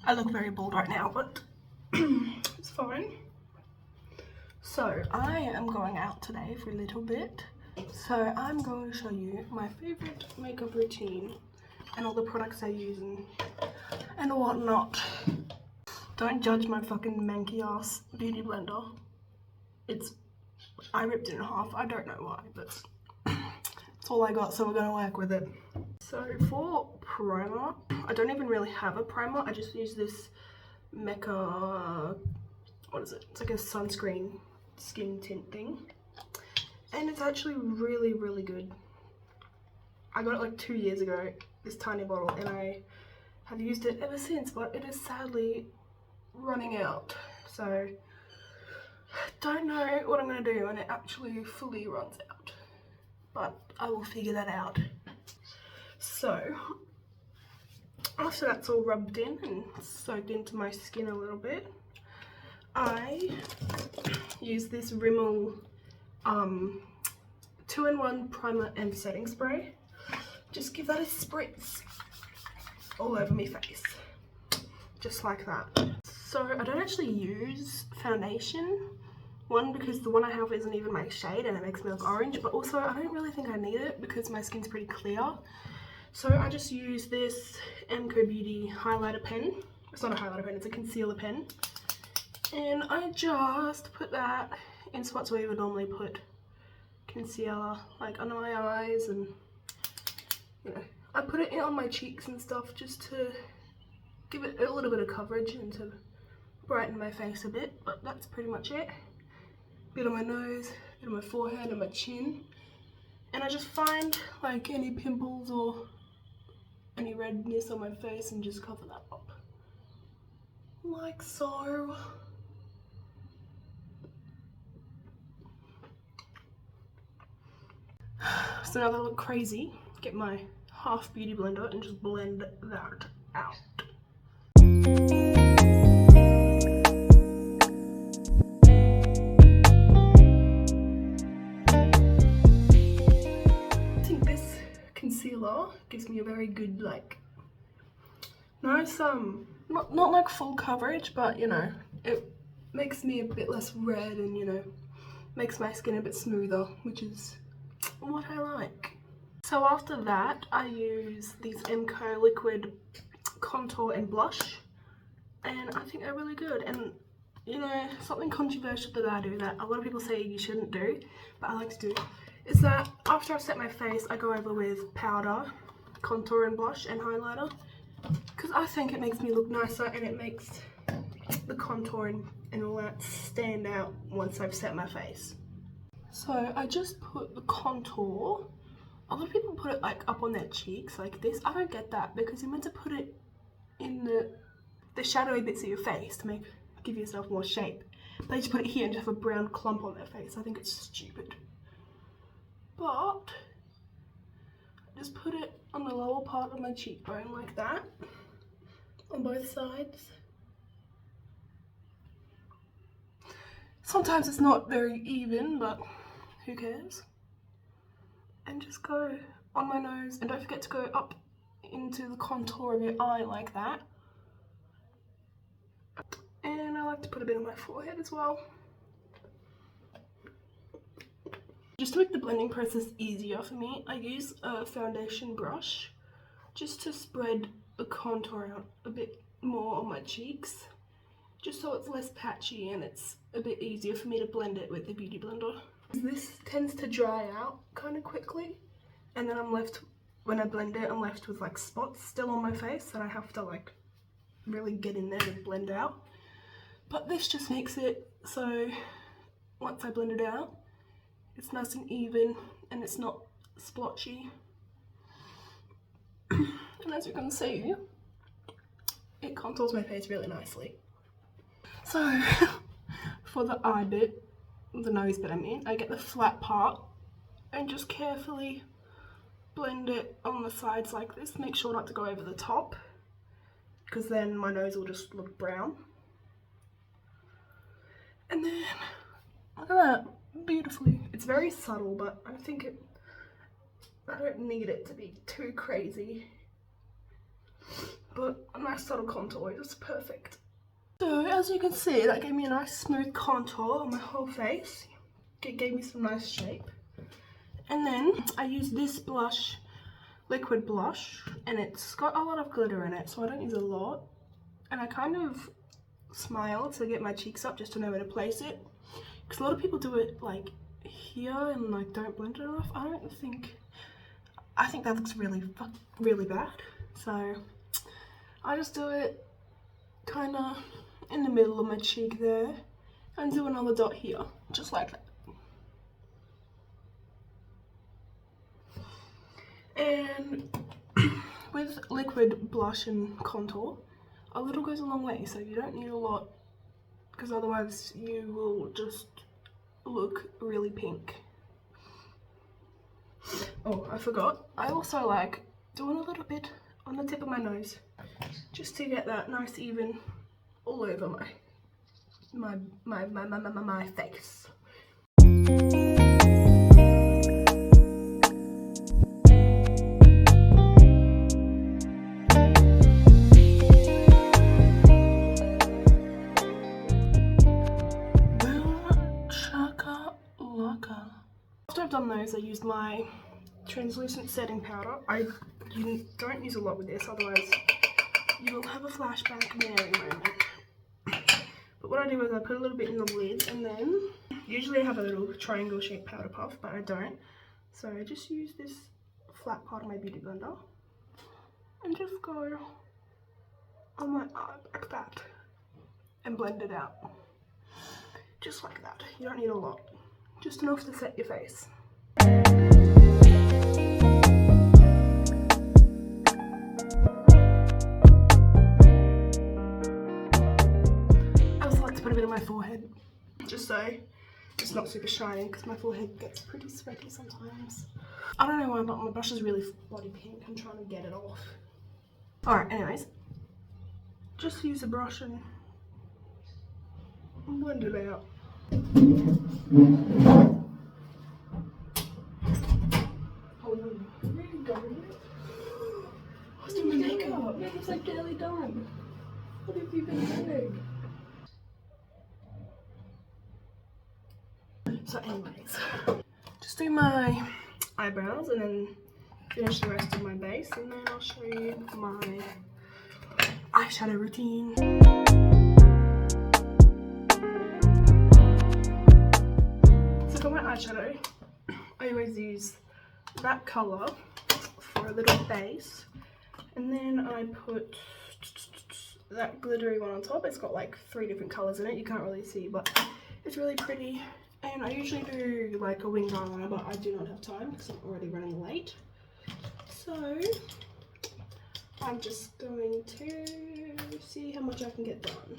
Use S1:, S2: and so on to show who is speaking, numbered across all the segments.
S1: I look very bald right now, but it's fine. So I am going out today for a little bit. So I'm going to show you my favorite makeup routine and all the products I use and whatnot. Don't judge my fucking manky ass beauty blender. I ripped it in half. I don't know why, but it's all I got, so we're gonna work with it. So for primer, I don't even really have a primer. I just use this Mecca, what is it? It's like a sunscreen skin tint thing. And it's actually really, really good. I got it like 2 years ago, this tiny bottle, and I have used it ever since, but it is sadly running out. So don't know what I'm gonna do when it actually fully runs out, but I will figure that out. So after that's all rubbed in and soaked into my skin a little bit, I use this Rimmel 2-in-1 primer and setting spray. Just give that a spritz all over my face, just like that. So I don't actually use foundation. One, because the one I have isn't even my shade and it makes me look orange, but also I don't really think I need it because my skin's pretty clear. So I just use this MCO Beauty highlighter pen. It's not a highlighter pen, it's a concealer pen. And I just put that in spots where you would normally put concealer, like under my eyes, and you know, I put it in on my cheeks and stuff just to give it a little bit of coverage and to brighten my face a bit, but that's pretty much it. Bit on my nose, bit on my forehead and my chin, and I just find like any pimples or any redness on my face and just cover that up like so. So now that I look crazy, get my half beauty blender and just blend that out. Concealer gives me a very good, like, nice not like full coverage, but you know, it makes me a bit less red and, you know, makes my skin a bit smoother, which is what I like. So after that, I use these MCO liquid contour and blush, and I think they're really good. And you know, something controversial that I do that a lot of people say you shouldn't do, but I like to do, is that after I've set my face, I go over with powder, contour and blush and highlighter, because I think it makes me look nicer and it makes the contour and all that stand out once I've set my face. So I just put the contour. A lot of people put it like up on their cheeks like this. I don't get that, because you're meant to put it in the shadowy bits of your face to give yourself more shape. They just put it here and just have a brown clump on their face. I think it's stupid. But I just put it on the lower part of my cheekbone like that, on both sides. Sometimes it's not very even, but who cares? And just go on my nose, and don't forget to go up into the contour of your eye like that. And I like to put a bit on my forehead as well. Just to make the blending process easier for me, I use a foundation brush just to spread the contour out a bit more on my cheeks, just so it's less patchy and it's a bit easier for me to blend it with the beauty blender. This tends to dry out kind of quickly, and then when I blend it, I'm left with like spots still on my face that I have to like really get in there to blend out. But this just makes it so once I blend it out, it's nice and even and it's not splotchy. And as you can see, it contours my face really nicely. So for the eye bit, the nose bit I mean, I get the flat part and just carefully blend it on the sides like this. Make sure not to go over the top, because then my nose will just look brown. And then, look at that, beautifully. It's very subtle, but I don't need it to be too crazy. but a nice subtle contour is perfect. So as you can see, that gave me a nice smooth contour on my whole face. It gave me some nice shape. And then I use this blush, liquid blush, and it's got a lot of glitter in it, so I don't use a lot. And I kind of smile to get my cheeks up just to know where to place it, because a lot of people do it like here and like don't blend it enough. I think that looks really bad, so I just do it kind of in the middle of my cheek there and do another dot here, just like that. And with liquid blush and contour, a little goes a long way, so you don't need a lot, because otherwise you will just look really pink. Oh, I forgot. I also like doing a little bit on the tip of my nose, just to get that nice even all over my face. After I've done those, I used my translucent setting powder. You don't use a lot with this, otherwise you will have a flashback Mary moment. But what I do is I put a little bit in the lid, and then usually I have a little triangle shaped powder puff, but I don't. So I just use this flat part of my beauty blender and just go on my eye like that and blend it out. Just like that. You don't need a lot. Just enough to set your face. I also like to put a bit on my forehead, just so it's not super shiny, because my forehead gets pretty sweaty sometimes. I don't know why, but my brush is really body pink. I'm trying to get it off. Alright, anyways. Just use a brush and blend it out. What's in my makeup? Makeup's like barely done. What have you been doing? So anyways, just do my eyebrows and then finish the rest of my base, and then I'll show you my eyeshadow routine. So for my eyeshadow, I always use that colour for a little base, and then I put that glittery one on top. It's got like 3 different colours in it, you can't really see, but it's really pretty. And I usually do like a winged eyeliner, but I do not have time because I'm already running late. So I'm just going to see how much I can get done.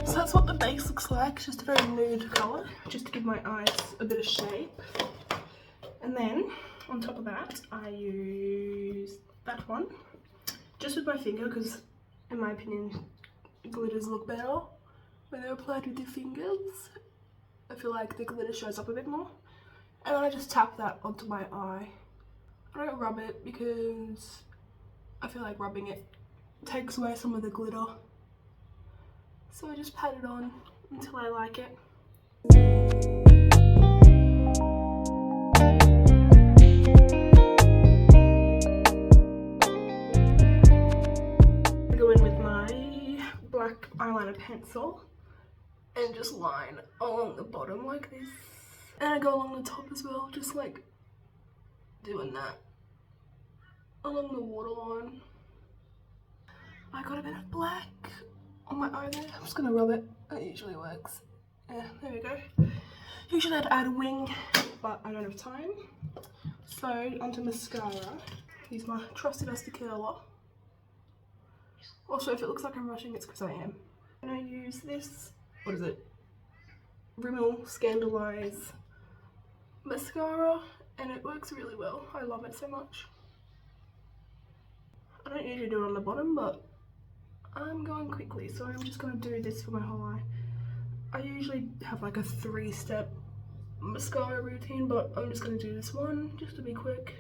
S1: So that's what the base looks like. It's just a very nude colour, just to give my eyes a bit of shape. And then on top of that, I use that one just with my finger, because in my opinion glitters look better when they're applied with your fingers. I feel like the glitter shows up a bit more. And then I just tap that onto my eye. I don't rub it because I feel like rubbing it takes away some of the glitter. So I just pat it on until I like it. I go in with my black eyeliner pencil and just line along the bottom like this. And I go along the top as well, just like doing that along the waterline. I got a bit of black on my eye there. I'm just gonna rub it. It usually works. Yeah, there we go. Usually I'd add a wing, but I don't have time. So onto mascara. Use my trusty dusty curler. Also, if it looks like I'm rushing, it's because I am. And I use this, what is it? Rimmel Scandaleyes mascara, and it works really well. I love it so much. I don't usually do it on the bottom, but I'm going quickly, so I'm just going to do this for my whole eye. I usually have like a 3-step mascara routine, but I'm just going to do this one just to be quick.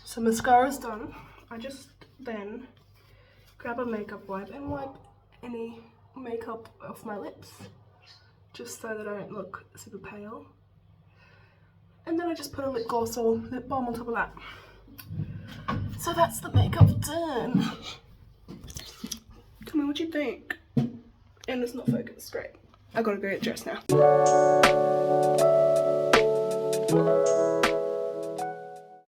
S1: So mascara's done. I just then grab a makeup wipe and wipe any makeup off my lips, just so that I don't look super pale. And then I just put a lip gloss or lip balm on top of that. So that's the makeup done. Tell me what you think. And it's not focused. Great. I gotta go get dressed now.